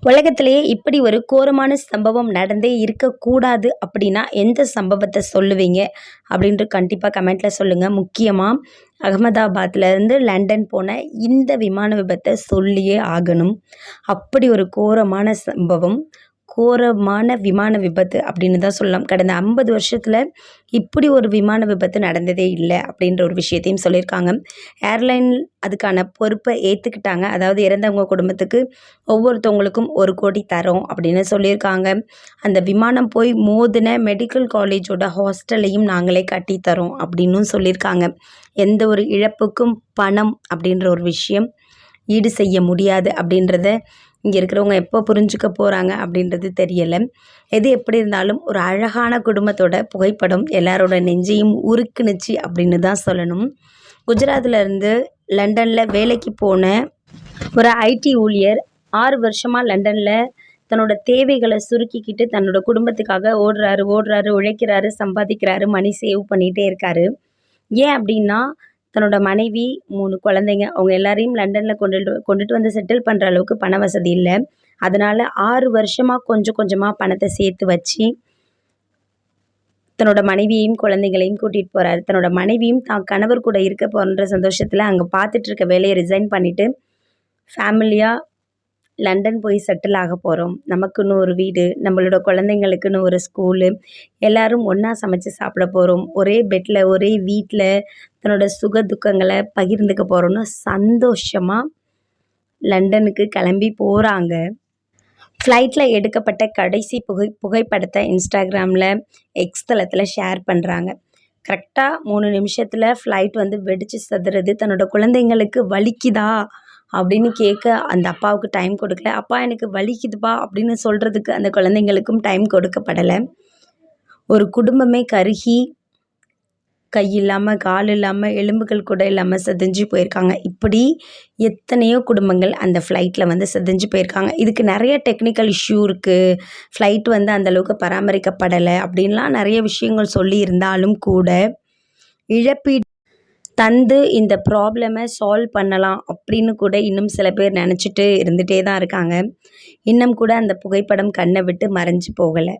உலகத்திலேயே இப்படி ஒரு கோரமான சம்பவம் நடந்தே இருக்கக்கூடாது அப்படின்னா எந்த சம்பவத்தை சொல்லுவீங்க அப்படின்ட்டு கண்டிப்பாக கமெண்ட்டில் சொல்லுங்கள். முக்கியமாக அகமதாபாத்லேருந்து லண்டன் போன இந்த விமான விபத்தை சொல்லியே ஆகணும். அப்படி ஒரு கோரமான சம்பவம், கோரமான விமான விபத்து அப்படின்னு தான் சொல்லலாம். கடந்த 50 வருஷத்தில் இப்படி ஒரு விமான விபத்து நடந்ததே இல்லை அப்படின்ற ஒரு விஷயத்தையும் சொல்லியிருக்காங்க. ஏர்லைன் அதுக்கான பொறுப்பை ஏற்றுக்கிட்டாங்க. அதாவது இறந்தவங்க குடும்பத்துக்கு ஒவ்வொருத்தவங்களுக்கும் 1 கோடி தரோம் அப்படின்னு சொல்லியிருக்காங்க. அந்த விமானம் போய் மோதின மெடிக்கல் காலேஜோட ஹாஸ்டலையும் நாங்களே கட்டித்தரோம் அப்படின்னும் சொல்லியிருக்காங்க. எந்த ஒரு இழப்புக்கும் பணம் அப்படின்ற ஒரு விஷயம் ஈடு செய்ய முடியாது அப்படின்றத இங்கே இருக்கிறவங்க எப்போ புரிஞ்சுக்க போகிறாங்க அப்படின்றது தெரியலை. எது எப்படி இருந்தாலும் ஒரு அழகான குடும்பத்தோட புகைப்படம் எல்லாரோட நெஞ்சையும் உருக்குனுச்சு அப்படின்னு தான் சொல்லணும். குஜராத்லேருந்து லண்டனில் வேலைக்கு போன ஒரு ஐடி ஊழியர் 6 வருஷமாக லண்டனில் தன்னோட தேவைகளை சுருக்கிக்கிட்டு தன்னோட குடும்பத்துக்காக ஓடுறாரு, உழைக்கிறாரு, சம்பாதிக்கிறாரு, மணி சேவ் பண்ணிகிட்டே இருக்காரு. ஏன் அப்படின்னா தன்னோட மனைவி 3 குழந்தைங்க அவங்க எல்லாரையும் லண்டனில் கொண்டுட்டு வந்து செட்டில் பண்ணுற அளவுக்கு பண வசதி இல்லை. அதனால் 6 வருஷமாக கொஞ்சம் கொஞ்சமாக பணத்தை சேர்த்து வச்சு தன்னோட மனைவியையும் குழந்தைங்களையும் கூட்டிகிட்டு போகிறாரு. தன்னோட மனைவியும் தான் கணவர் கூட இருக்க போகிற சந்தோஷத்தில் அங்கே பார்த்துட்டு இருக்க வேலையை ரிசைன் பண்ணிவிட்டு ஃபேமிலியாக லண்டன் போய் செட்டில் ஆக போகிறோம். நமக்குன்னு ஒரு வீடு, நம்மளோட குழந்தைங்களுக்குன்னு ஒரு ஸ்கூலு, எல்லோரும் ஒன்றா சமைச்சு சாப்பிட போகிறோம், ஒரே பெட்டில் ஒரே வீட்டில் தன்னோட சுக துக்கங்களை பகிர்ந்துக்க போகிறோன்னு சந்தோஷமாக லண்டனுக்கு கிளம்பி போகிறாங்க. ஃப்ளைட்டில் எடுக்கப்பட்ட கடைசி புகைப்படத்தை இன்ஸ்டாகிராமில் எக்ஸ் தளத்தில் ஷேர் பண்ணுறாங்க. கரெக்டாக 3 நிமிஷத்தில் ஃப்ளைட் வந்து வெடித்து சதுறது. தன்னோட குழந்தைங்களுக்கு வலிக்குதா அப்படின்னு கேட்க அந்த அப்பாவுக்கு டைம் கொடுக்கல. அப்பா எனக்கு வலிக்குதுப்பா அப்படின்னு சொல்கிறதுக்கு அந்த குழந்தைங்களுக்கும் டைம் கொடுக்கப்படலை. ஒரு குடும்பமே கருகி கை இல்லாமல், கால் இல்லாமல், எலும்புகள் கூட இல்லாமல் செதஞ்சு போயிருக்காங்க. இப்படி எத்தனையோ குடும்பங்கள் அந்த ஃப்ளைட்டில் வந்து செதஞ்சு போயிருக்காங்க. இதுக்கு நிறைய டெக்னிக்கல் இஷ்யூ இருக்குது, ஃப்ளைட் வந்து அந்தளவுக்கு பராமரிக்கப்படலை அப்படின்லாம் நிறைய விஷயங்கள் சொல்லி இருந்தாலும் கூட இழப்பீடு தந்து இந்த ப்ராப்ளமை சால்வ் பண்ணலாம் அப்படின்னு கூட இன்னும் சில பேர் நினச்சிட்டு இருந்துகிட்டே தான் இருக்காங்க. இன்னும் கூட அந்த புகைப்படம் கண்ணை விட்டு மறைஞ்சு போகலை.